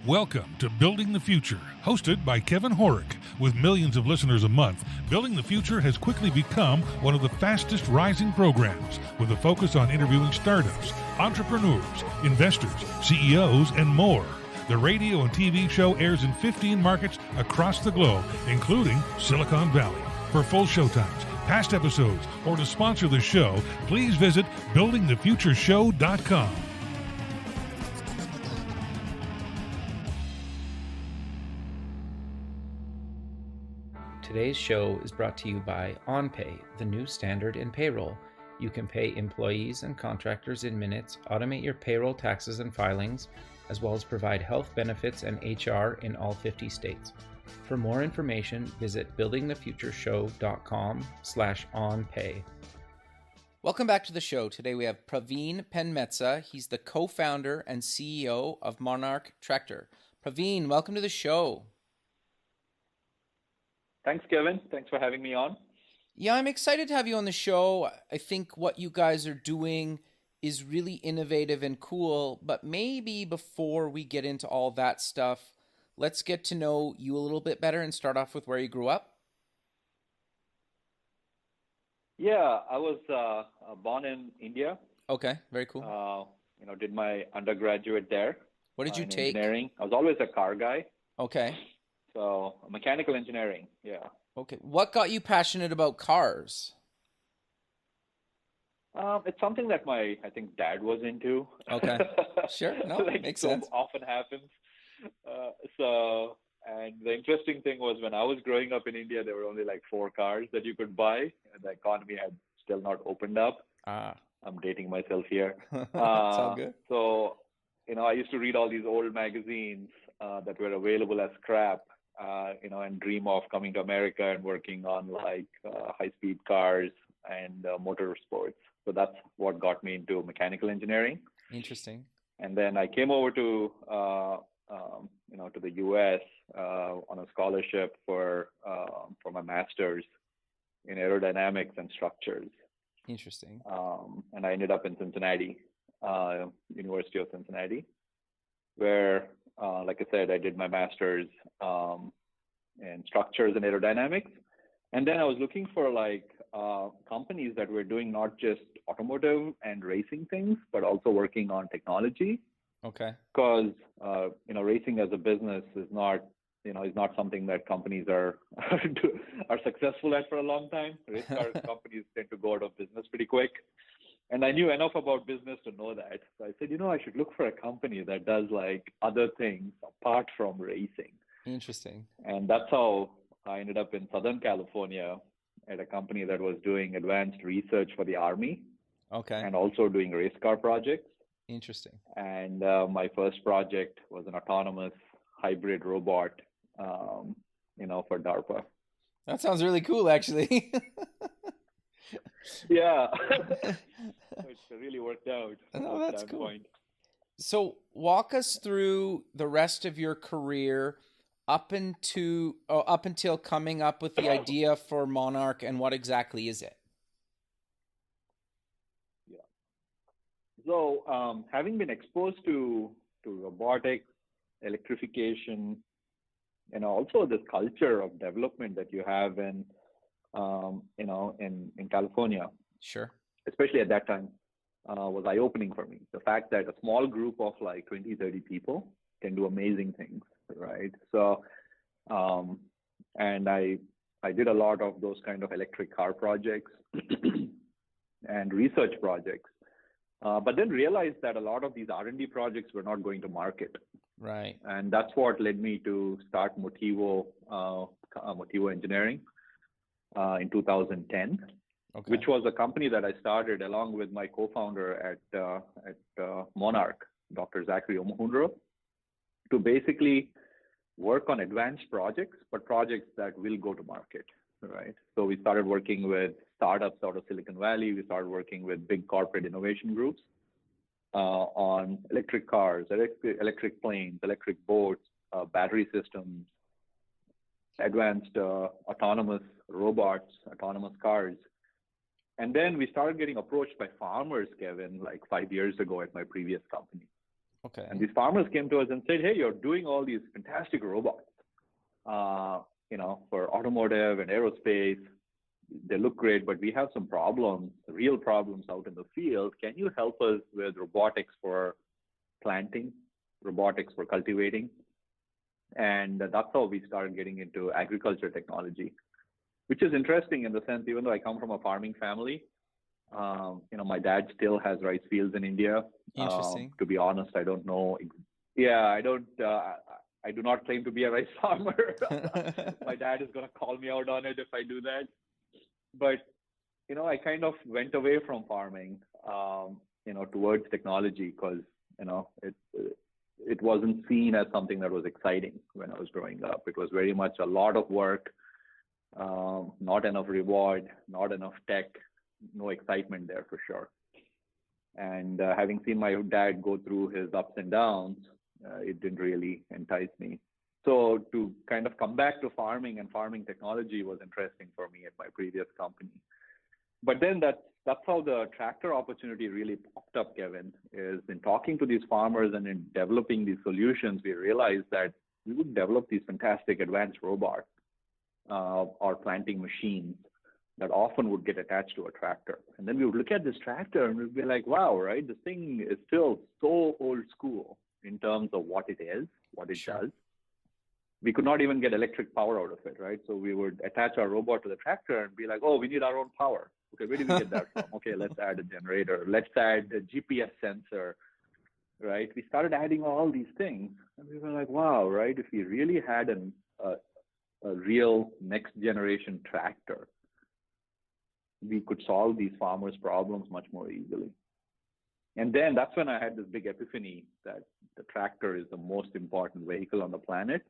Welcome to Building the Future, hosted by Kevin Horick. With millions of listeners a month, Building the Future has quickly become one of the fastest rising programs, with a focus on interviewing startups, entrepreneurs, investors, CEOs, and more. The radio and TV show airs in 15 markets across the globe, including Silicon Valley. For full showtimes, past episodes, or to sponsor the show, please visit buildingthefutureshow.com. Today's show is brought to you by OnPay, the new standard in payroll. You can pay employees and contractors in minutes, automate your payroll taxes and filings, as well as provide health benefits and HR in all 50 states. For more information, visit buildingthefutureshow.com/onpay. Welcome back to the show. Today we have Praveen Penmetsa. He's the co-founder and CEO of Monarch Tractor. Praveen, welcome to the show. Thanks, Kevin. Thanks for having me on. Yeah, I'm excited to have you on the show. I think what you guys are doing is really innovative and cool, but maybe before we get into all that stuff, let's get to know you a little bit better and start off with where you grew up. Yeah, I was born in India. Okay, very cool. Did my undergraduate there. What did you in take? Engineering. I was always a car guy. Okay. So mechanical engineering, yeah. Okay. What got you passionate about cars? It's something that I think dad was into. Okay. Sure. No, like makes so sense. often happens. And the interesting thing was when I was growing up in India, there were only like 4 cars that you could buy, and the economy had still not opened up. I'm dating myself here. It's all good. So, I used to read all these old magazines that were available as scrap. And dream of coming to America and working on like high-speed cars and motorsports. So that's what got me into mechanical engineering. Interesting. And then I came over to to the U.S. On a scholarship for my master's in aerodynamics and structures. Interesting. And I ended up in Cincinnati, University of Cincinnati, where, like I said, I did my master's in structures and aerodynamics. And then I was looking for companies that were doing not just automotive and racing things, but also working on technology. Okay. Because, racing as a business is not something that companies are successful at for a long time. Race car companies tend to go out of business pretty quick. And I knew enough about business to know that. So I said, I should look for a company that does like other things apart from racing. Interesting. And that's how I ended up in Southern California at a company that was doing advanced research for the Army. Okay. And also doing race car projects. Interesting. And my first project was an autonomous hybrid robot, for DARPA. That sounds really cool, actually. Yeah. It really worked out. Oh, that's cool. Point. So walk us through the rest of your career up until coming up with the idea for Monarch, and what exactly is it? Yeah. So having been exposed to robotics, electrification, and also this culture of development that you have in California. Sure. Especially at that time, was eye-opening for me. The fact that a small group of like 20, 30 people can do amazing things, right? So, and I did a lot of those kind of electric car projects and research projects, but then realized that a lot of these R&D projects were not going to market. Right. And that's what led me to start Motivo Engineering in 2010. Okay. Which was a company that I started along with my co-founder at Monarch, Dr. Zachary Omohundro, to basically work on advanced projects, but projects that will go to market, right? So we started working with startups out of Silicon Valley. We started working with big corporate innovation groups on electric cars, electric planes, electric boats, battery systems, advanced autonomous robots, autonomous cars. And then we started getting approached by farmers, Kevin, like 5 years ago at my previous company. Okay. And these farmers came to us and said, hey, you're doing all these fantastic robots, for automotive and aerospace. They look great, but we have some problems, real problems out in the field. Can you help us with robotics for planting, robotics for cultivating? And that's how we started getting into agriculture technology, which is interesting in the sense, even though I come from a farming family, my dad still has rice fields in India. Interesting. To be honest, I don't know. Yeah, I don't. I do not claim to be a rice farmer. My dad is going to call me out on it if I do that. But I kind of went away from farming, towards technology because it wasn't seen as something that was exciting when I was growing up. It was very much a lot of work, not enough reward, not enough tech, no excitement there for sure. And having seen my dad go through his ups and downs, it didn't really entice me. So to kind of come back to farming and farming technology was interesting for me at my previous company. But then that's how the tractor opportunity really popped up, Kevin, is in talking to these farmers and in developing these solutions, we realized that we would develop these fantastic advanced robots or planting machines that often would get attached to a tractor. And then we would look at this tractor and we'd be like, wow, right? This thing is still so old school in terms of what it is, what it does. We could not even get electric power out of it, right? So we would attach our robot to the tractor and be like, oh, we need our own power. Okay, where do we get that from? Okay, let's add a generator. Let's add a GPS sensor, right? We started adding all these things. And we were like, wow, right? If we really had a real next generation tractor, we could solve these farmers' problems much more easily. And then that's when I had this big epiphany that the tractor is the most important vehicle on the planet,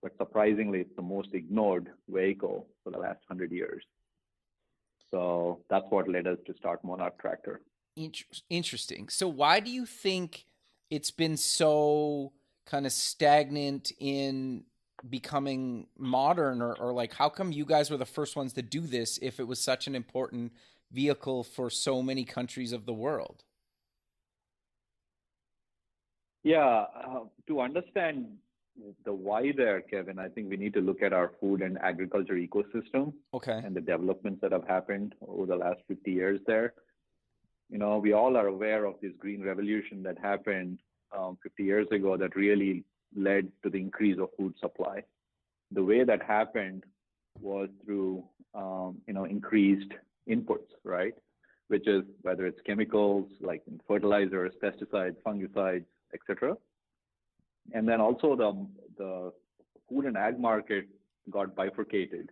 but surprisingly, it's the most ignored vehicle for the last 100 years. So that's what led us to start Monarch Tractor. Interesting. So why do you think it's been so kind of stagnant in becoming modern, or like, how come you guys were the first ones to do this if it was such an important vehicle for so many countries of the world? Yeah, to understand the why there, Kevin, I think we need to look at our food and agriculture ecosystem. Okay. And the developments that have happened over the last 50 years there. We all are aware of this green revolution that happened 50 years ago that really led to the increase of food supply. The way that happened was through, increased inputs, right? Which is whether it's chemicals like fertilizers, pesticides, fungicides, etc. And then also the food and ag market got bifurcated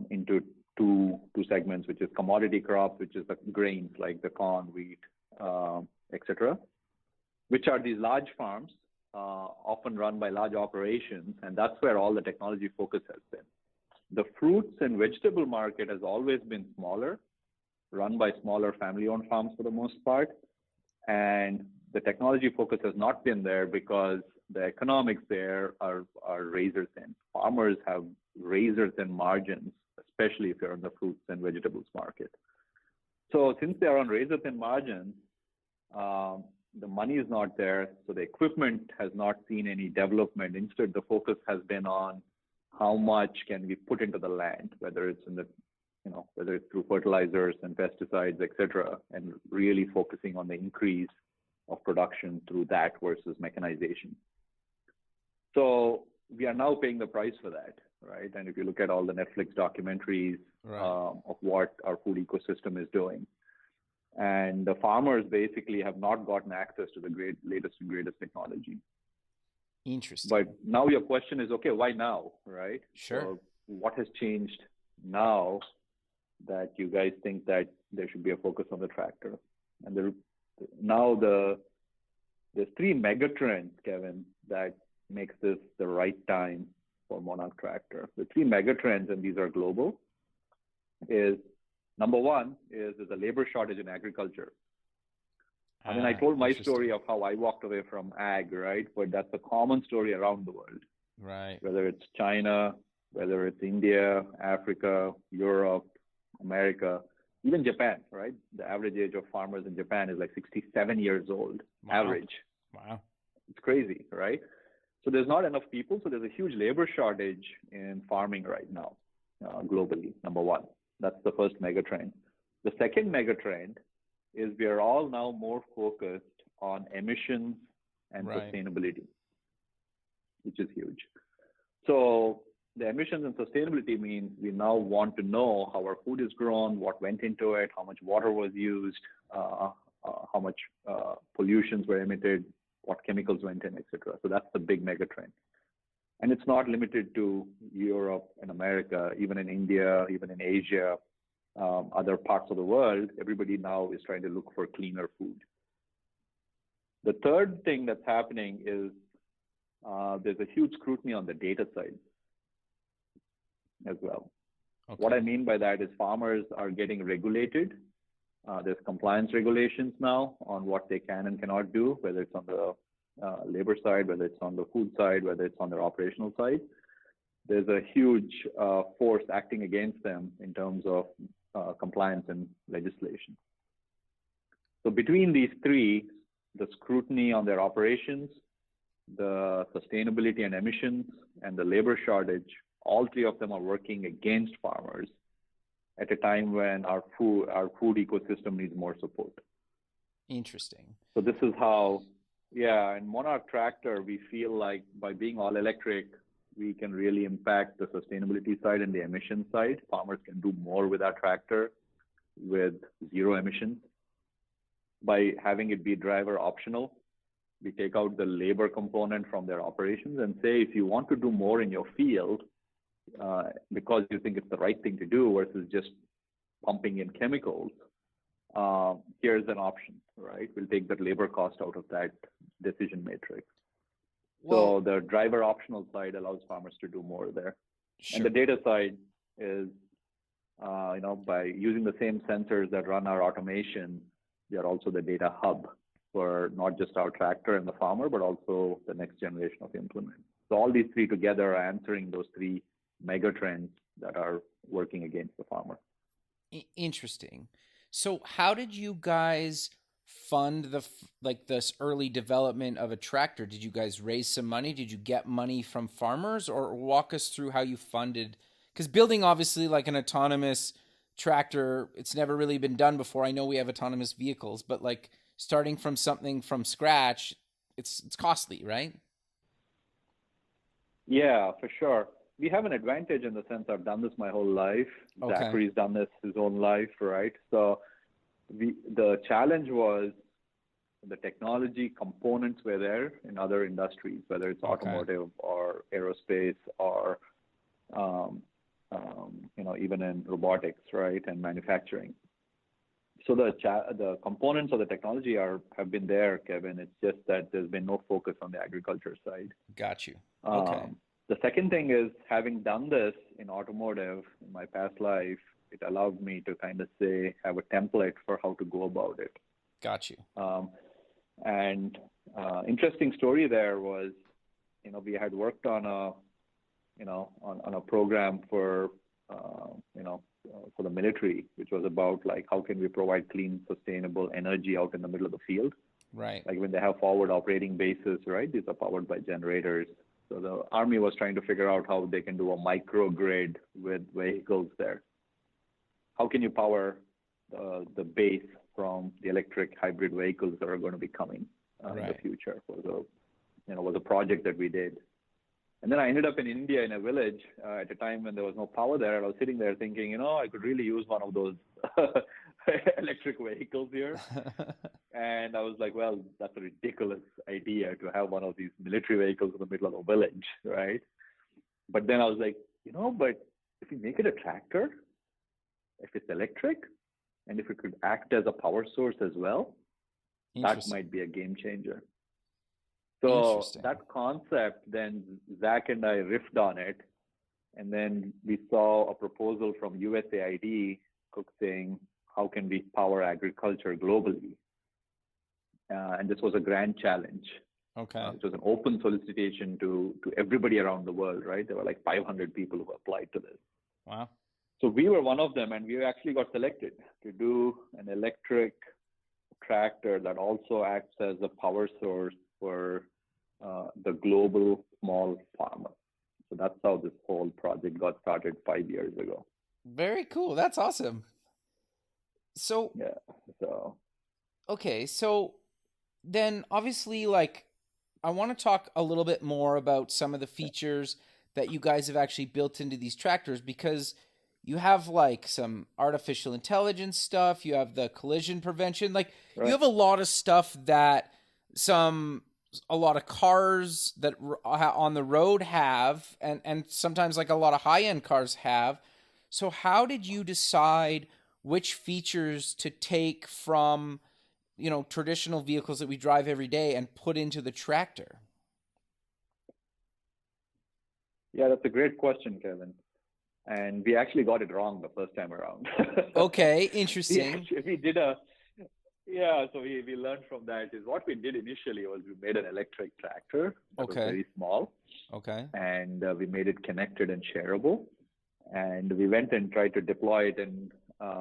into two segments, which is commodity crops, which is the grains like the corn, wheat, etc., which are these large farms, often run by large operations, and that's where all the technology focus has been. The fruits and vegetable market has always been smaller, run by smaller family-owned farms for the most part, and the technology focus has not been there because the economics there are razor thin. Farmers have razor thin margins, especially if you're in the fruits and vegetables market. So since they are on razor thin margins, the money is not there, so the equipment has not seen any development. Instead, the focus has been on how much can we put into the land, whether it's in the whether it's through fertilizers and pesticides, etc., and really focusing on the increase of production through that versus mechanization. So we are now paying the price for that, right? And if you look at all the Netflix documentaries of what our food ecosystem is doing, and the farmers basically have not gotten access to the latest and greatest technology. Interesting. But now your question is, okay, why now, right? Sure. So what has changed now that you guys think that there should be a focus on the tractor? And there's three megatrends, Kevin, that makes this the right time for Monarch Tractor. The three megatrends, and these are global, is number one is a labor shortage in agriculture. I mean, I told my story of how I walked away from ag, right? But that's a common story around the world. Right. Whether it's China, whether it's India, Africa, Europe, America, even Japan, right? The average age of farmers in Japan is like 67 years old, average. Wow. It's crazy, right? So there's not enough people. So there's a huge labor shortage in farming right now, globally, number one. That's the first mega trend. The second mega trend is we are all now more focused on emissions and Right. sustainability, which is huge. So the emissions and sustainability means we now want to know how our food is grown, what went into it, how much water was used, how much pollutions were emitted, what chemicals went in, etc. So that's the big mega trend. And it's not limited to Europe and America, even in India, even in Asia, other parts of the world. Everybody now is trying to look for cleaner food. The third thing that's happening is there's a huge scrutiny on the data side as well. Okay. What I mean by that is farmers are getting regulated. There's compliance regulations now on what they can and cannot do, whether it's on the labor side, whether it's on the food side, whether it's on their operational side. There's a huge force acting against them in terms of compliance and legislation. So between these three, the scrutiny on their operations, the sustainability and emissions, and the labor shortage, all three of them are working against farmers at a time when our food ecosystem needs more support. Interesting. So this is how, in Monarch Tractor, we feel like by being all electric, we can really impact the sustainability side and the emission side. Farmers can do more with our tractor with zero emissions. By having it be driver optional, we take out the labor component from their operations and say, if you want to do more in your field, because you think it's the right thing to do versus just pumping in chemicals, here's an option, right? We'll take that labor cost out of that decision matrix. So the driver optional side allows farmers to do more there. Sure. And the data side is, by using the same sensors that run our automation, they are also the data hub for not just our tractor and the farmer, but also the next generation of implements. So all these three together are answering those three mega trends that are working against the farmer. Interesting. So how did you guys fund this early development of a tractor? Did you guys raise some money? Did you get money from farmers, or walk us through how you funded? Because building obviously like an autonomous tractor, it's never really been done before. I know we have autonomous vehicles, but like starting from something from scratch, it's costly, right? Yeah, for sure. We have an advantage in the sense I've done this my whole life. Okay. Zachary's done this his own life, right? So the challenge was the technology components were there in other industries, whether it's automotive or aerospace or even in robotics, right, and manufacturing. So the components of the technology have been there, Kevin. It's just that there's been no focus on the agriculture side. Got you. Okay. The second thing is, having done this in automotive in my past life, it allowed me to kind of have a template for how to go about it. Got you. Interesting story there was, we had worked on a program for the military, which was about like how can we provide clean, sustainable energy out in the middle of the field. Right. Like when they have forward operating bases, right? These are powered by generators. So the Army was trying to figure out how they can do a microgrid with vehicles there. How can you power the base from the electric hybrid vehicles that are going to be coming in the future? Was a project that we did. And then I ended up in India in a village at a time when there was no power there. And I was sitting there thinking, I could really use one of those electric vehicles here. And I was like, well, that's a ridiculous idea to have one of these military vehicles in the middle of a village, right? But then I was like, but if you make it a tractor, if it's electric, and if it could act as a power source as well, that might be a game changer. So that concept, then Zach and I riffed on it. And then we saw a proposal from USAID saying, how can we power agriculture globally? And this was a grand challenge. Okay. It was an open solicitation to everybody around the world, right? There were like 500 people who applied to this. Wow. So we were one of them, and we actually got selected to do an electric tractor that also acts as a power source for the global small farmer. So that's how this whole project got started 5 years ago. Very cool. That's awesome. So Yeah. So okay, so then obviously, like, I want to talk a little bit more about some of the features that you guys have actually built into these tractors, because you have like some artificial intelligence stuff, you have the collision prevention, like you have a lot of stuff that a lot of cars that on the road have, and sometimes like a lot of high-end cars have. So how did you decide which features to take from, you know, traditional vehicles that we drive every day and put into the tractor? Yeah, that's a great question, Kevin. And we actually got it wrong the first time around. Okay, interesting. So we learned from that is what we did initially was we made an electric tractor that was very small. Okay. And we made it connected and shareable. And we went and tried to deploy it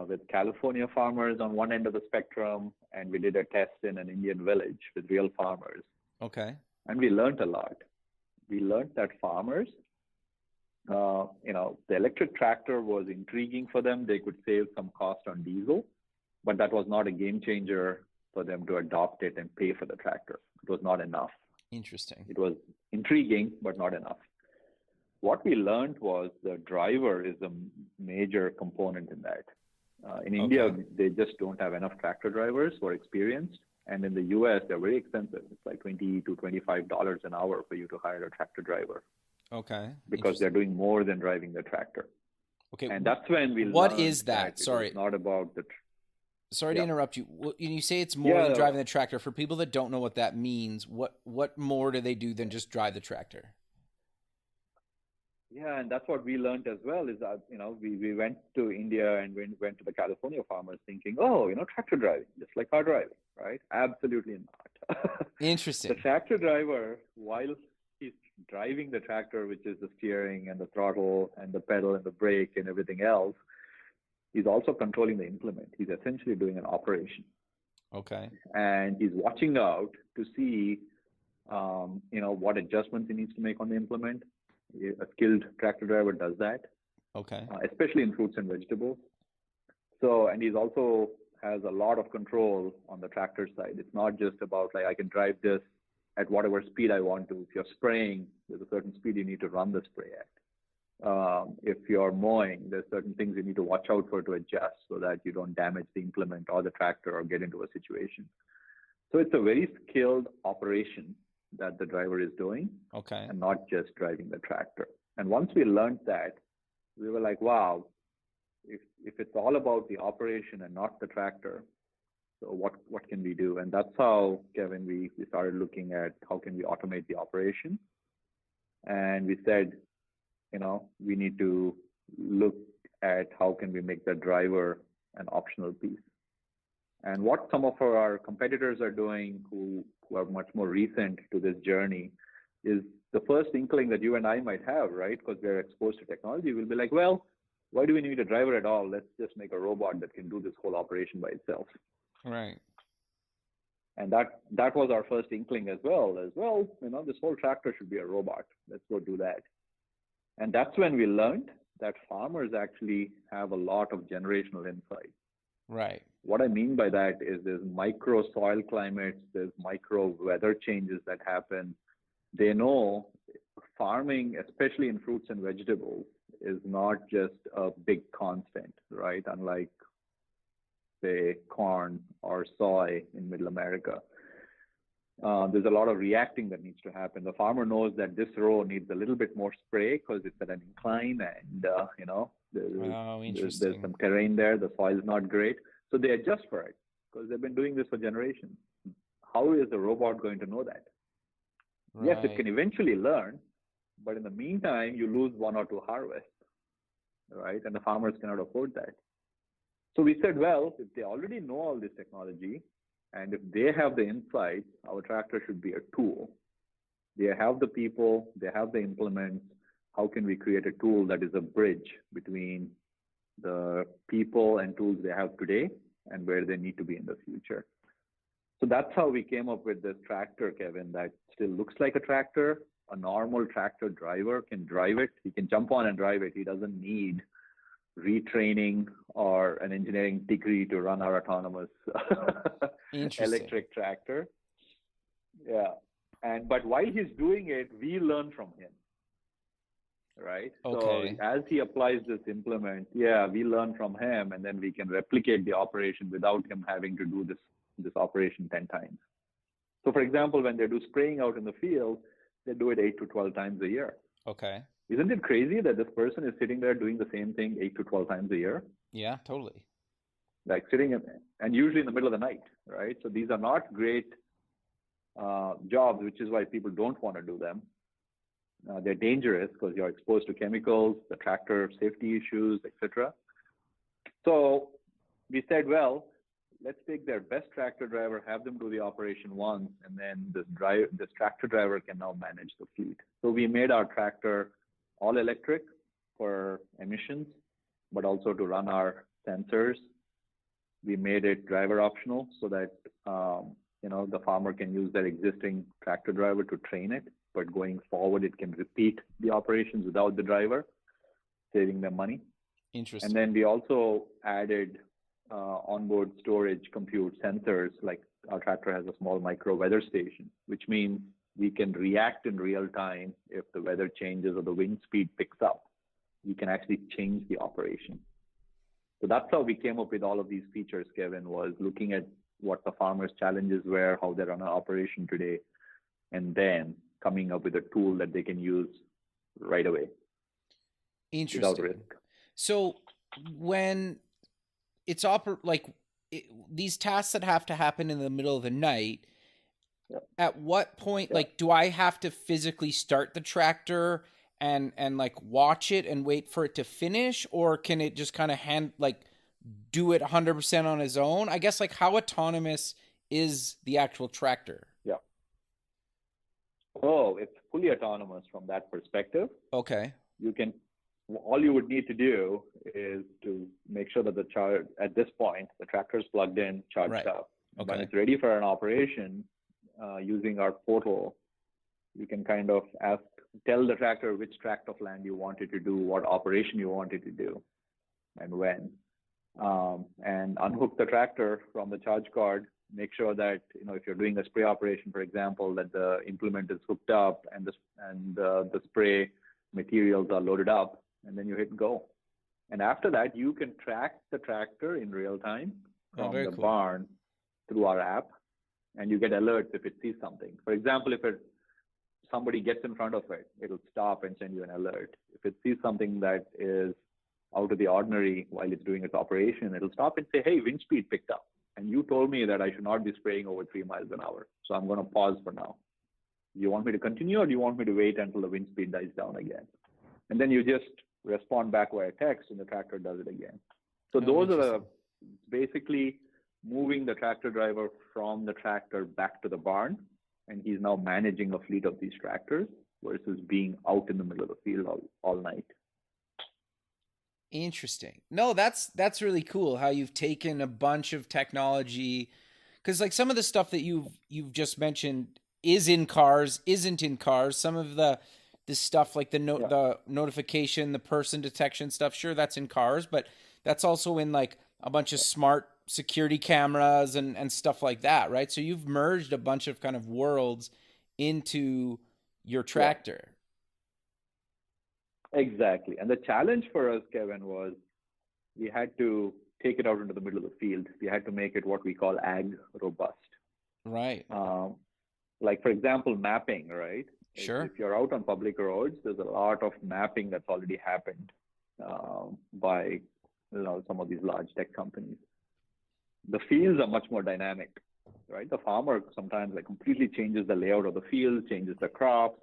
with California farmers on one end of the spectrum, and we did a test in an Indian village with real farmers. Okay. And we learned a lot. We learned that farmers, the electric tractor was intriguing for them. They could save some cost on diesel, but that was not a game changer for them to adopt it and pay for the tractor. It was not enough. Interesting. It was intriguing, but not enough. What we learned was the driver is a major component in that. In India, they just don't have enough tractor drivers who are experienced. And in the US, they're very expensive. It's like $20 to $25 an hour for you to hire a tractor driver. Okay. Because they're doing more than driving the tractor. Okay. And that's when we What learned is that? Sorry. It's not about the... Sorry to interrupt you. You say it's more than driving the tractor. For people that don't know what that means, what more do they do than just drive the tractor? Yeah, and that's what we learned as well, is that, we went to India and went to the California farmers thinking, tractor driving, just like car driving, right? Absolutely not. Interesting. The tractor driver, while he's driving the tractor, which is the steering and the throttle and the pedal and the brake and everything else, he's also controlling the implement. He's essentially doing an operation. Okay. And he's watching out to see, what adjustments he needs to make on the implement. A skilled tractor driver does that. Okay. Especially in fruits and vegetables. So, and he's also has a lot of control on the tractor side. It's not just about like, I can drive this at whatever speed I want to. If you're spraying, there's a certain speed you need to run the spray at. If you're mowing, there's certain things you need to watch out for to adjust so that you don't damage the implement or the tractor or get into a situation. So it's a very skilled operation that the driver is doing, and not just driving the tractor. And once we learned that, we were like, wow, if it's all about the operation and not the tractor, so what can we do? And that's how, Kevin, we started looking at how can we automate the operation. And we said, we need to look at how can we make the driver an optional piece. And what some of our competitors are doing who are much more recent to this journey is the first inkling that you and I might have, right? Because we're exposed to technology. We'll be like, well, why do we need a driver at all? Let's just make a robot that can do this whole operation by itself. Right. And that was our first inkling as well, this whole tractor should be a robot. Let's go do that. And that's when we learned that farmers actually have a lot of generational insight. Right. What I mean by that is there's micro soil climates, there's micro weather changes that happen. They know farming, especially in fruits and vegetables, is not just a big constant, right? Unlike, say, corn or soy in Middle America. There's a lot of reacting that needs to happen. The farmer knows that this row needs a little bit more spray because it's at an incline and, there's some terrain there. The soil is not great. So they adjust for it because they've been doing this for generations. How is the robot going to know that? Right. Yes, it can eventually learn, but in the meantime, you lose one or two harvests, right? And the farmers cannot afford that. So we said, well, if they already know all this technology, and if they have the insights, our tractor should be a tool. They have the people, they have the implements. How can we create a tool that is a bridge between the people and tools they have today and where they need to be in the future? So that's how we came up with this tractor, Kevin, that still looks like a tractor. A normal tractor driver can drive it. He can jump on and drive it. He doesn't need retraining or an engineering degree to run our autonomous electric tractor. Yeah. But while he's doing it, we learn from him. Right? Okay. So as he applies this implement, we learn from him, and then we can replicate the operation without him having to do this operation 10 times. So for example, when they do spraying out in the field, they do it 8 to 12 times a year. Okay. Isn't it crazy that this person is sitting there doing the same thing 8 to 12 times a year? Yeah, totally. Like sitting and usually in the middle of the night, right? So these are not great jobs, which is why people don't want to do them. They're dangerous because you're exposed to chemicals, the tractor safety issues, etc. So we said, well, let's take their best tractor driver, have them do the operation once, and then this tractor driver can now manage the fleet. So we made our tractor all electric for emissions, but also to run our sensors. We made it driver optional so that the farmer can use their existing tractor driver to train it, but going forward, it can repeat the operations without the driver, saving them money. Interesting. And then we also added onboard storage compute sensors, like our tractor has a small micro weather station, which means we can react in real time if the weather changes or the wind speed picks up. We can actually change the operation. So that's how we came up with all of these features, Kevin, was looking at what the farmers' challenges were, how they run an operation today, and then coming up with a tool that they can use right away. Interesting. Without risk. So when it's these tasks that have to happen in the middle of the night, at what point, do I have to physically start the tractor and watch it and wait for it to finish, or can it just kind of do it 100% on its own? I guess how autonomous is the actual tractor? Yeah. Oh, it's fully autonomous from that perspective. Okay. All you would need to do is to make sure that at this point, the tractor is plugged in, charged up. Okay. When it's ready for an operation, using our portal, you can kind of tell the tractor which tract of land you want it to do, what operation you want it to do, and when. And unhook the tractor from the charge card. Make sure that if you're doing a spray operation, for example, that the implement is hooked up and the spray materials are loaded up, and then you hit go. And after that, you can track the tractor in real time from the barn through our app, and you get alerts if it sees something. For example, if somebody gets in front of it, it'll stop and send you an alert. If it sees something that is out of the ordinary while it's doing its operation, it'll stop and say, hey, wind speed picked up. And you told me that I should not be spraying over 3 miles an hour. So I'm going to pause for now. Do you want me to continue, or do you want me to wait until the wind speed dies down again? And then you just respond back via text, and the tractor does it again. So those are basically moving the tractor driver from the tractor back to the barn, and he's now managing a fleet of these tractors versus being out in the middle of the field all night. Interesting. No, that's really cool how you've taken a bunch of technology, because some of the stuff that you've just mentioned is in cars, isn't in cars. Some of the stuff the notification, the person detection stuff, sure, that's in cars, but that's also in a bunch of smart security cameras and stuff like that, right? So you've merged a bunch of kind of worlds into your tractor. Exactly. And the challenge for us, Kevin, was we had to take it out into the middle of the field. We had to make it what we call ag robust. Right. For example, mapping, right? Sure. If you're out on public roads, there's a lot of mapping that's already happened by some of these large tech companies. The fields are much more dynamic, right? The farmer sometimes completely changes the layout of the field, changes the crops,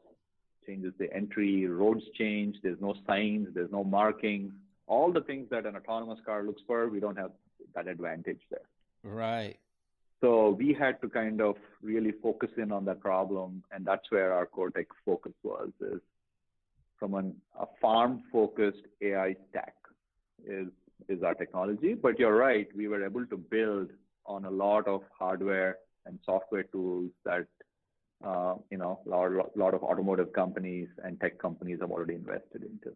changes the entry, roads change, there's no signs, there's no markings. All the things that an autonomous car looks for, we don't have that advantage there. Right. So we had to kind of really focus in on that problem, and that's where our Cortex focus was, is from a farm-focused AI stack is our technology. But you're right, we were able to build on a lot of hardware and software tools that a lot of automotive companies and tech companies have already invested into.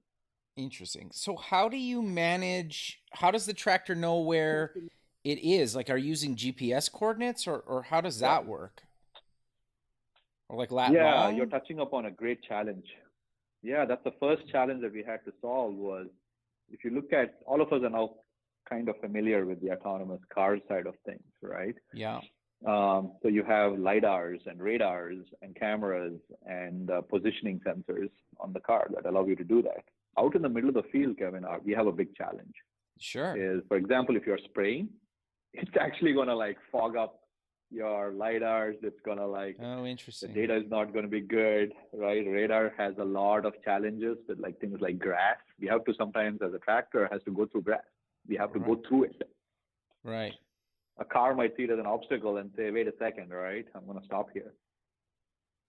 Interesting. So how does the tractor know where it is? Like, are you using GPS coordinates or how does that work? Or like lat long? You're touching upon a great challenge. Yeah, that's the first challenge that we had to solve was, if you look at, all of us are now kind of familiar with the autonomous car side of things, right? Yeah. So you have LiDARs and radars and cameras and positioning sensors on the car that allow you to do that. Out in the middle of the field, Kevin, we have a big challenge. Sure. Is, for example, if you're spraying, it's actually going to like fog up your LiDARs. It's going to like, oh, interesting. The data is not going to be good, right? Radar has a lot of challenges with like things like grass. We have to sometimes, as a tractor, has to go through grass. We have to go through it. Right. A car might see it as an obstacle and say, wait a second, right? I'm going to stop here.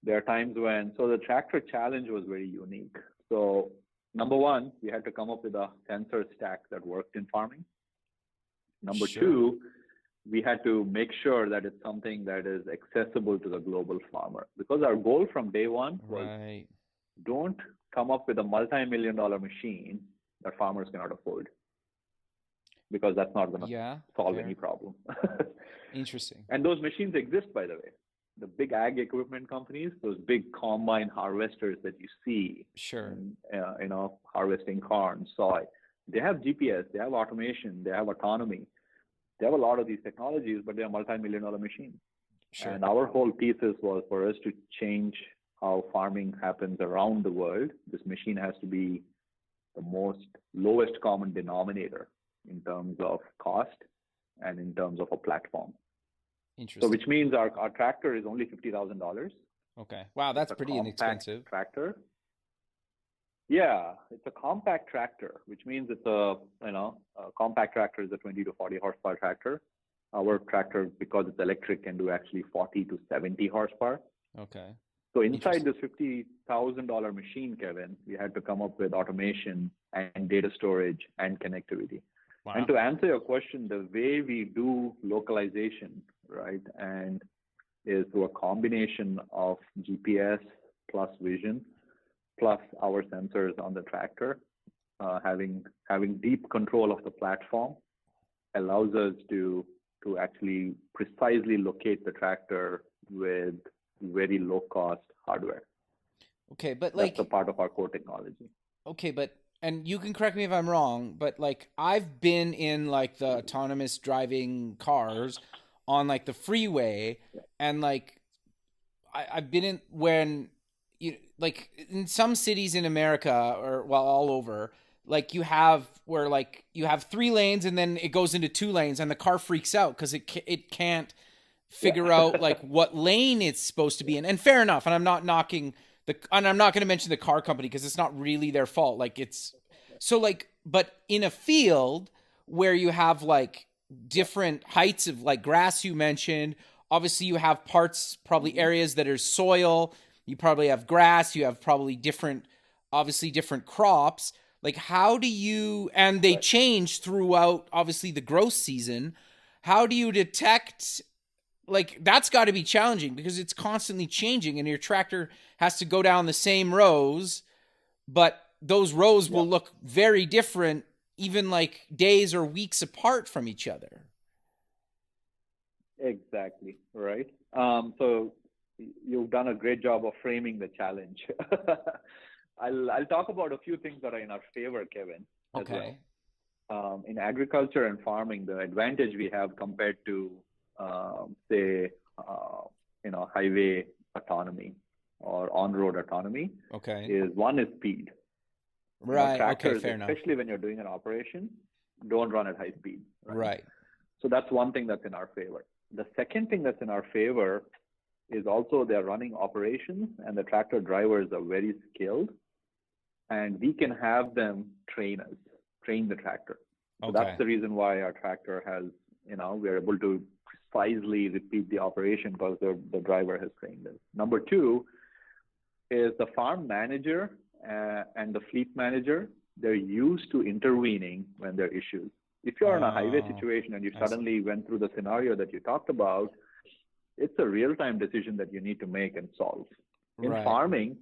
There are times when, so the tractor challenge was very unique. So number one, we had to come up with a sensor stack that worked in farming. Number two, we had to make sure that it's something that is accessible to the global farmer. Because our goal from day one was, don't come up with a multi-million-dollar machine that farmers cannot afford. Because that's not going to solve any problem. Interesting. And those machines exist, by the way. The big ag equipment companies, those big combine harvesters that you see, harvesting corn, soy, they have GPS, they have automation, they have autonomy. They have a lot of these technologies, but they are multi-million-dollar machines. Sure. And our whole thesis was for us to change how farming happens around the world. This machine has to be the lowest common denominator in terms of cost and in terms of a platform. Interesting. So which means our tractor is only $50,000. Okay. Wow, that's pretty inexpensive. Tractor. Yeah, it's a compact tractor, which means it's a compact tractor is a 20 to 40 horsepower tractor. Our tractor, because it's electric, can do actually 40 to 70 horsepower. Okay. So inside this $50,000 machine, Kevin, we had to come up with automation and data storage and connectivity. Wow. And to answer your question, the way we do localization, right, and is through a combination of GPS plus vision, plus our sensors on the tractor, having deep control of the platform allows us to actually precisely locate the tractor with very low cost hardware. Okay, but that's a part of our core technology. Okay, but and you can correct me if I'm wrong, but like I've been in like the autonomous driving cars on like the freeway, and like I've been in when like in some cities in America or all over, like you have 3 lanes and then it goes into 2 lanes and the car freaks out because it can't figure out like what lane it's supposed to be in. And fair enough. And I'm not knocking and I'm not going to mention the car company because it's not really their fault. Like it's so like, but in a field where you have like different heights of like grass you mentioned, obviously you have parts, probably areas that are soil. You probably have grass, you have probably different crops. Like how do you, and they change throughout obviously the growth season. How do you detect, like that's got to be challenging because it's constantly changing and your tractor has to go down the same rows, but those rows will look very different even like days or weeks apart from each other. Exactly, right. So you've done a great job of framing the challenge. I'll talk about a few things that are in our favor, Kevin. Okay. Well. In agriculture and farming, the advantage we have compared to, say, highway autonomy or on-road autonomy, is one is speed. Right. Tractors, okay. Fair enough. Especially when you're doing an operation, don't run at high speed. Right. So that's one thing that's in our favor. The second thing that's in our favor is also they're running operations and the tractor drivers are very skilled and we can have them train the tractor. So that's the reason why our tractor has, we're able to precisely repeat the operation because the driver has trained us. Number two is the farm manager and the fleet manager, they're used to intervening when there are issues. If you're in a highway situation and you suddenly went through the scenario that you talked about, it's a real-time decision that you need to make and solve. In Right. farming,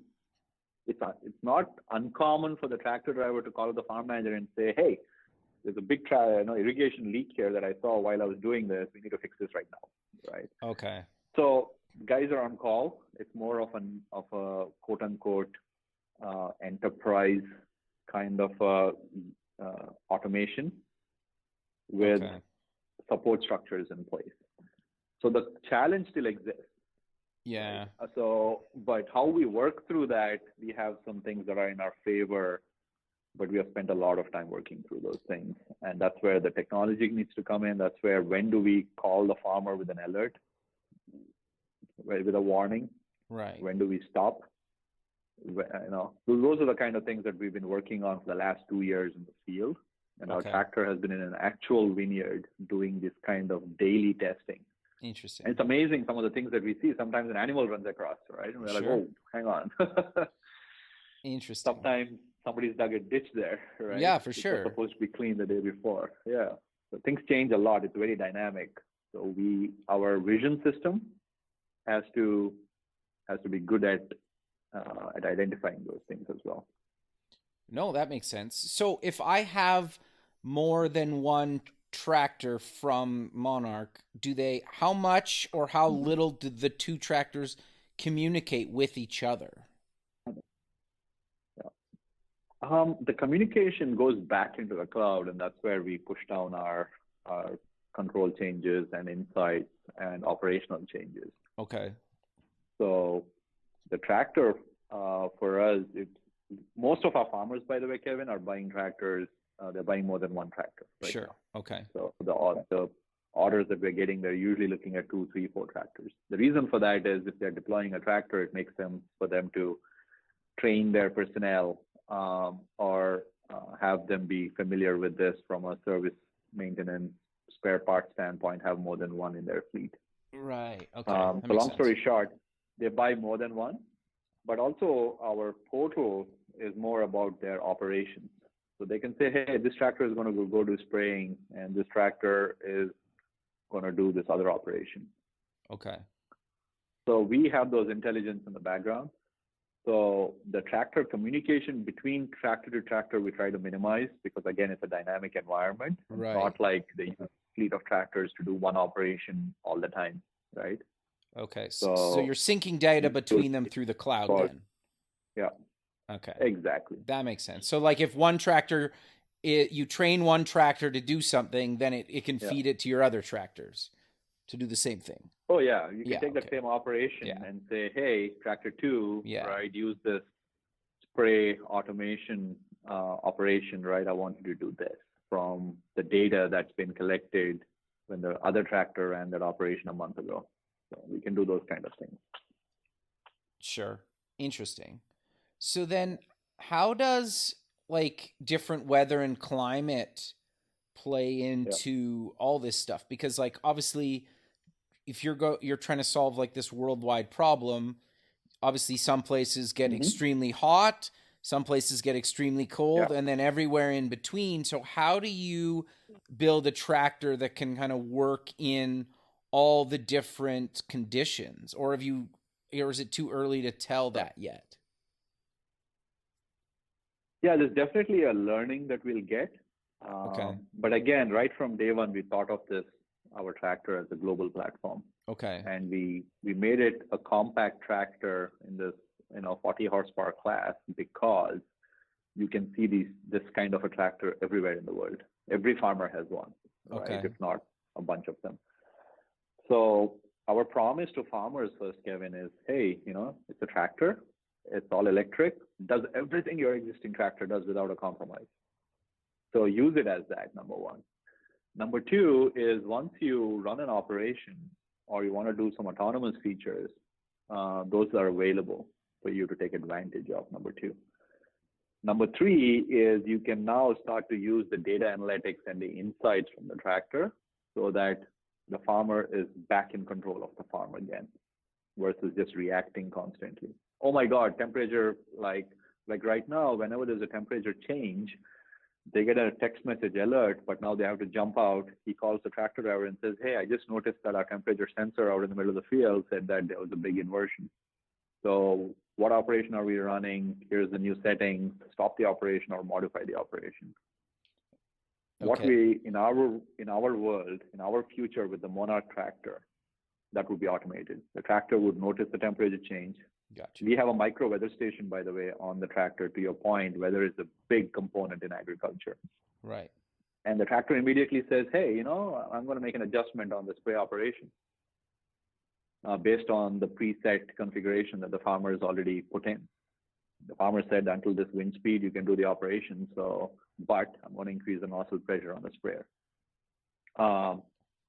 it's not uncommon for the tractor driver to call the farm manager and say, hey, there's a big irrigation leak here that I saw while I was doing this. We need to fix this right now, right? Okay. So guys are on call. It's more of a quote unquote enterprise kind of automation with support structures in place. So the challenge still exists. Yeah. But how we work through that, we have some things that are in our favor, but we have spent a lot of time working through those things. And that's where the technology needs to come in. That's where, when do we call the farmer with an alert, with a warning? Right. When do we stop? Those are the kind of things that we've been working on for the last 2 years in the field. And our tractor has been in an actual vineyard doing this kind of daily testing. Interesting. And it's amazing some of the things that we see. Sometimes an animal runs across, right? And we're like, oh, hang on. Interesting. Sometimes somebody's dug a ditch there, right? Yeah, for sure. It's supposed to be cleaned the day before. Yeah. So things change a lot. It's very dynamic. So our vision system has to be good at identifying those things as well. No, that makes sense. So if I have more than one tractor from Monarch, how much or how little do the two tractors communicate with each other? The communication goes back into the cloud, and that's where we push down our control changes and insights and operational changes. Okay. So the tractor for us, most of our farmers, by the way, Kevin, are buying tractors. They're buying more than one tractor. Right Sure. now. Okay. So the orders that we're getting, they're usually looking at 2, 3, 4 tractors. The reason for that is if they're deploying a tractor, it makes for them to train their personnel or have them be familiar with this from a service, maintenance, spare parts standpoint, have more than one in their fleet. Right. Okay. So long story short, they buy more than one, but also our portal is more about their operations. So they can say, hey, this tractor is going to go do spraying, and this tractor is going to do this other operation. Okay. So we have those intelligence in the background. So the tractor communication between tractor to tractor, we try to minimize because, again, it's a dynamic environment. Right. It's not like they use a fleet of tractors to do one operation all the time, right? Okay. So you're syncing data between them through the cloud then? Yeah. Okay. Exactly. That makes sense. So like if one tractor, you train one tractor to do something, then it can feed it to your other tractors to do the same thing. Oh, yeah. You can take that same operation and say, hey, tractor 2, right, use this spray automation operation, right? I want you to do this from the data that's been collected when the other tractor ran that operation a month ago. So we can do those kind of things. Sure. Interesting. So then how does like different weather and climate play into all this stuff? Because like obviously if you're trying to solve like this worldwide problem, obviously some places get extremely hot, some places get extremely cold, and then everywhere in between. So how do you build a tractor that can kind of work in all the different conditions? Or is it too early to tell that yet? Yeah, there's definitely a learning that we'll get. But again, right from day one, we thought of our tractor as a global platform. Okay. And we made it a compact tractor in this 40 horsepower class because you can see this kind of a tractor everywhere in the world. Every farmer has one, right? If not a bunch of them. So our promise to farmers first, Kevin, is, hey, it's a tractor. It's all electric, does everything your existing tractor does without a compromise. So use it as that, number one. Number two is once you run an operation or you want to do some autonomous features, those are available for you to take advantage of, number two. Number three is you can now start to use the data analytics and the insights from the tractor so that the farmer is back in control of the farm again versus just reacting constantly. Oh my God, temperature, like right now, whenever there's a temperature change, They get a text message alert, but now they have to jump out. He calls the tractor driver and says, hey, I just noticed that our temperature sensor out in the middle of the field said that there was a big inversion. So what operation are we running? Here's the new settings. Stop the operation or modify the operation. Okay. What we, in our world, in our future with the Monarch tractor, that would be automated. The tractor would notice the temperature change. Gotcha. We have a micro weather station, by the way, on the tractor. To your point, weather is a big component in agriculture. Right. And the tractor immediately says, hey, I'm going to make an adjustment on the spray operation based on the preset configuration that the farmer has already put in. The farmer said, until this wind speed, you can do the operation. But I'm going to increase the nozzle pressure on the sprayer.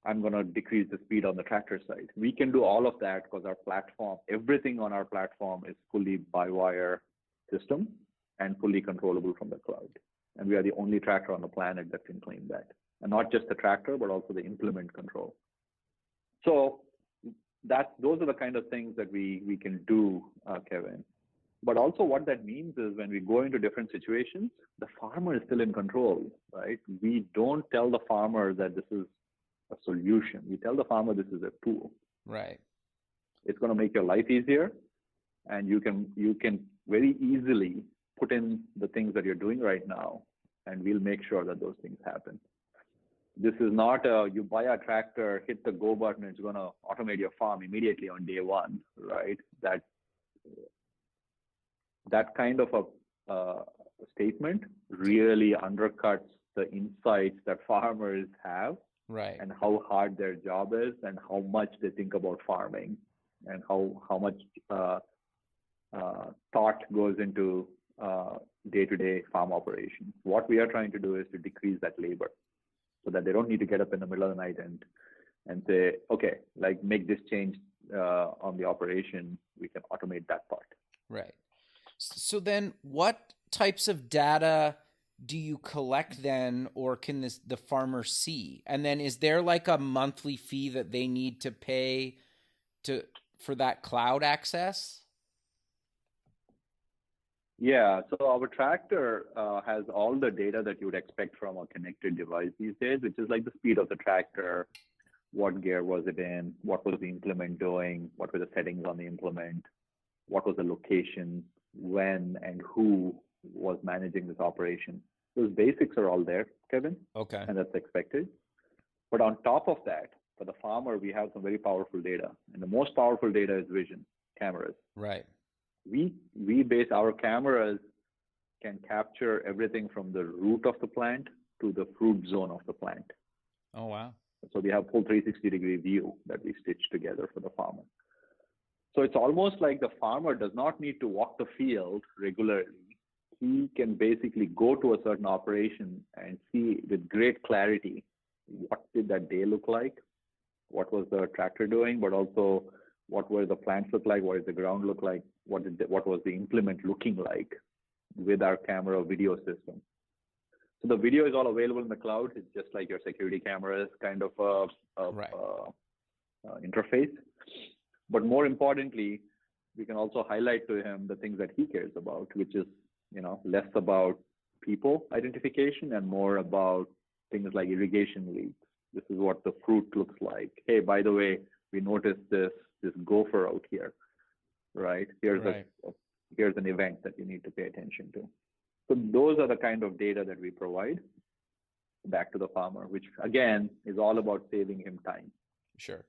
I'm going to decrease the speed on the tractor side. We can do all of that because our platform, everything on our platform is fully by-wire system and fully controllable from the cloud. And we are the only tractor on the planet that can claim that. And not just the tractor, but also the implement control. So those are the kind of things that we can do, Kevin. But also what that means is when we go into different situations, the farmer is still in control, right? We don't tell the farmer that this is a solution. We tell the farmer this is a tool. Right. It's going to make your life easier, and you can very easily put in the things that you're doing right now, and we'll make sure that those things happen. This is not you buy a tractor, hit the go button, it's going to automate your farm immediately on day one, right? That kind of a statement really undercuts the insights that farmers have. Right. And how hard their job is, and how much they think about farming, and how much thought goes into day-to-day farm operations. What we are trying to do is to decrease that labor, so that they don't need to get up in the middle of the night and say, okay, like make this change on the operation. We can automate that part. Right. So then, what types of data do you collect then, or can the farmer see? And then is there like a monthly fee that they need to pay for that cloud access? Yeah, so our tractor has all the data that you would expect from a connected device these days, which is like the speed of the tractor, what gear was it in, what was the implement doing, what were the settings on the implement, what was the location, when and who was managing this operation. Those basics are all there, Kevin. Okay. And that's expected. But on top of that, for the farmer, we have some very powerful data. And the most powerful data is vision, cameras. Right. We base our cameras can capture everything from the root of the plant to the fruit zone of the plant. Oh, wow. So we have full 360-degree view that we stitch together for the farmer. So it's almost like the farmer does not need to walk the field regularly. He can basically go to a certain operation and see with great clarity what did that day look like, what was the tractor doing, but also what were the plants look like, what did the ground look like, what was the implement looking like with our camera video system. So the video is all available in the cloud. It's just like your security cameras kind of interface. But more importantly, we can also highlight to him the things that he cares about, which is less about people identification and more about things like irrigation leaks. This is what the fruit looks like. Hey, by the way, we noticed this gopher out here, right? Here's an event that you need to pay attention to. So those are the kind of data that we provide back to the farmer, which again is all about saving him time. Sure.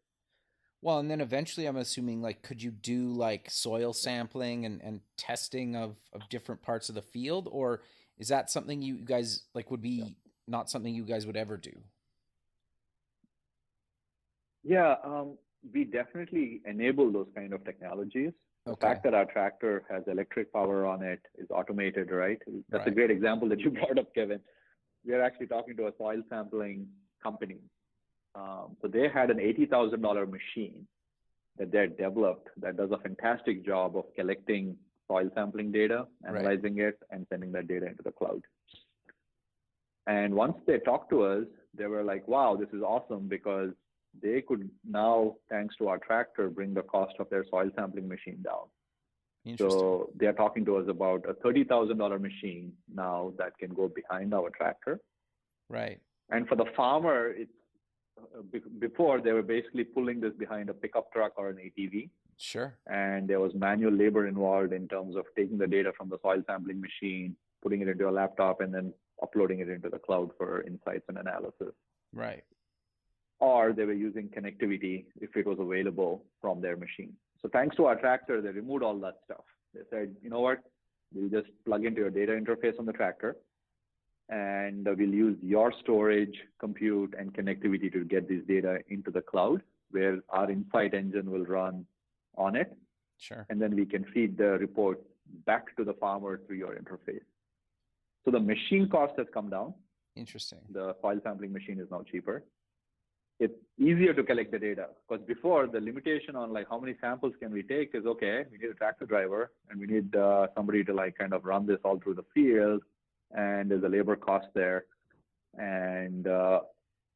Well, and then eventually I'm assuming, like, could you do like soil sampling and testing of different parts of the field, or is that something you guys like would be not something you guys would ever do? Yeah, we definitely enable those kind of technologies. The fact that our tractor has electric power on it is automated, right? That's a great example that you brought up, Kevin. We are actually talking to a soil sampling company. So they had an $80,000 machine that they developed that does a fantastic job of collecting soil sampling data, analyzing it, and sending that data into the cloud. And once they talked to us, they were like, wow, this is awesome, because they could now, thanks to our tractor, bring the cost of their soil sampling machine down. So they are talking to us about a $30,000 machine now that can go behind our tractor. Right. And for the farmer, it's before they were basically pulling this behind a pickup truck or an ATV. Sure. And there was manual labor involved in terms of taking the data from the soil sampling machine, putting it into a laptop, and then uploading it into the cloud for insights and analysis. Right. Or they were using connectivity if it was available from their machine. So thanks to our tractor, they removed all that stuff. They said, you know what, we'll just plug into your data interface on the tractor, and we'll use your storage, compute, and connectivity to get this data into the cloud, where our insight engine will run on it. Sure. And then we can feed the report back to the farmer through your interface. So the machine cost has come down. Interesting. The soil sampling machine is now cheaper. It's easier to collect the data, because before, the limitation on like how many samples can we take is, okay, we need a tractor driver and we need somebody to like kind of run this all through the field, and there's a labor cost there, and blah,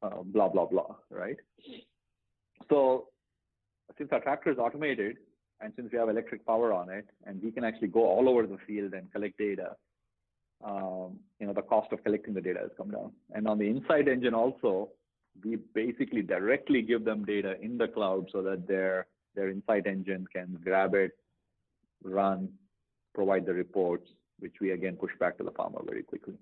blah, blah, right? So since our tractor is automated, and since we have electric power on it, and we can actually go all over the field and collect data, the cost of collecting the data has come down. And on the Insight engine also, we basically directly give them data in the cloud so that their Insight engine can grab it, run, provide the reports, which we again push back to the farmer very quickly.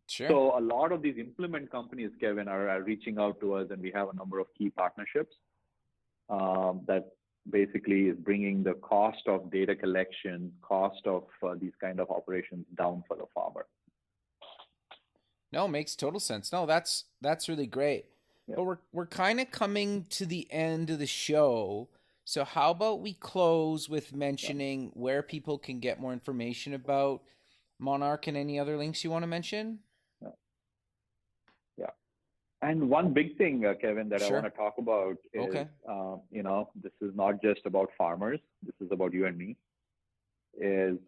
Sure. So a lot of these implement companies, Kevin, are reaching out to us, and we have a number of key partnerships that basically is bringing the cost of data collection, cost of these kind of operations down for the farmer. No, makes total sense. No, that's really great. Yeah. But we're kind of coming to the end of the show. So how about we close with mentioning where people can get more information about Monarch and any other links you want to mention? Yeah. And one big thing, Kevin, that Sure. I want to talk about is, Okay. This is not just about farmers. This is about you and me. Is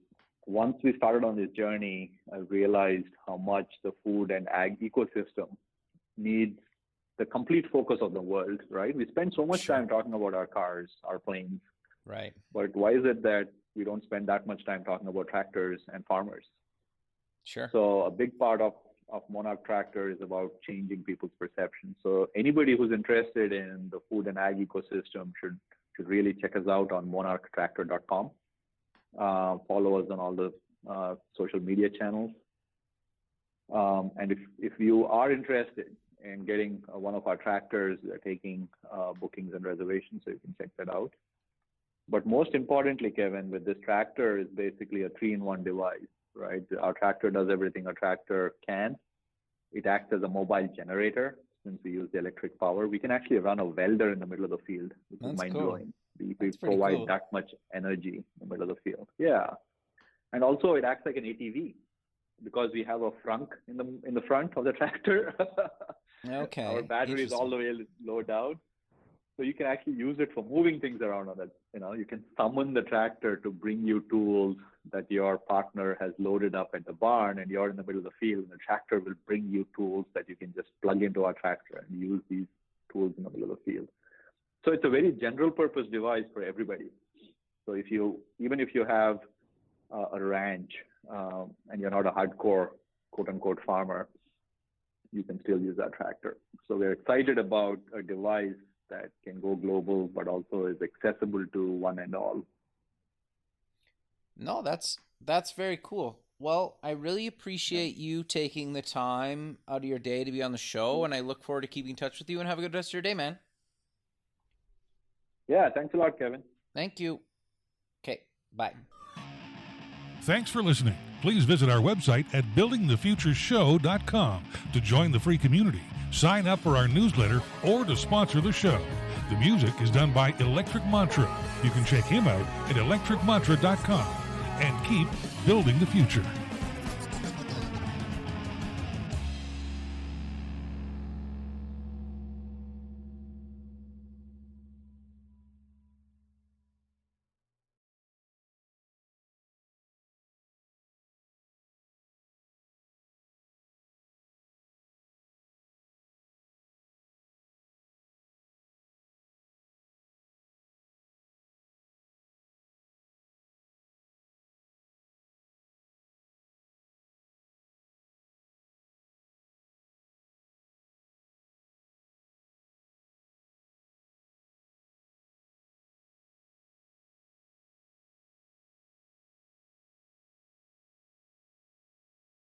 once we started on this journey, I realized how much the food and ag ecosystem needs the complete focus of the world, right? We spend so much Sure. time talking about our cars, our planes, Right. but why is it that we don't spend that much time talking about tractors and farmers? Sure. So a big part of Monarch Tractor is about changing people's perception. So anybody who's interested in the food and ag ecosystem should really check us out on monarchtractor.com. Follow us on all the social media channels. And if you are interested in getting one of our tractors, we are taking bookings and reservations, so you can check that out. But most importantly, Kevin, with this tractor is basically a 3-in-1 device, right? Our tractor does everything a tractor can. It acts as a mobile generator. Since we use the electric power, we can actually run a welder in the middle of the field, which is mind-blowing. We provide cool. that much energy in the middle of the field. Yeah. And also it acts like an ATV because we have a frunk in the front of the tractor. Okay. Our battery is all the way low down. So you can actually use it for moving things around on that. You can summon the tractor to bring you tools that your partner has loaded up at the barn, and you're in the middle of the field, and the tractor will bring you tools that you can just plug into our tractor and use these tools in the middle of the field. So it's a very general purpose device for everybody. So even if you have a ranch and you're not a hardcore quote unquote farmer, you can still use that tractor. So we're excited about a device that can go global, but also is accessible to one and all. No, that's very cool. Well, I really appreciate you taking the time out of your day to be on the show, and I look forward to keeping in touch with you, and have a good rest of your day, man. Yeah, thanks a lot, Kevin. Thank you. Okay, bye. Thanks for listening. Please visit our website at buildingthefutureshow.com to join the free community, sign up for our newsletter, or to sponsor the show. The music is done by Electric Mantra. You can check him out at electricmantra.com and keep building the future.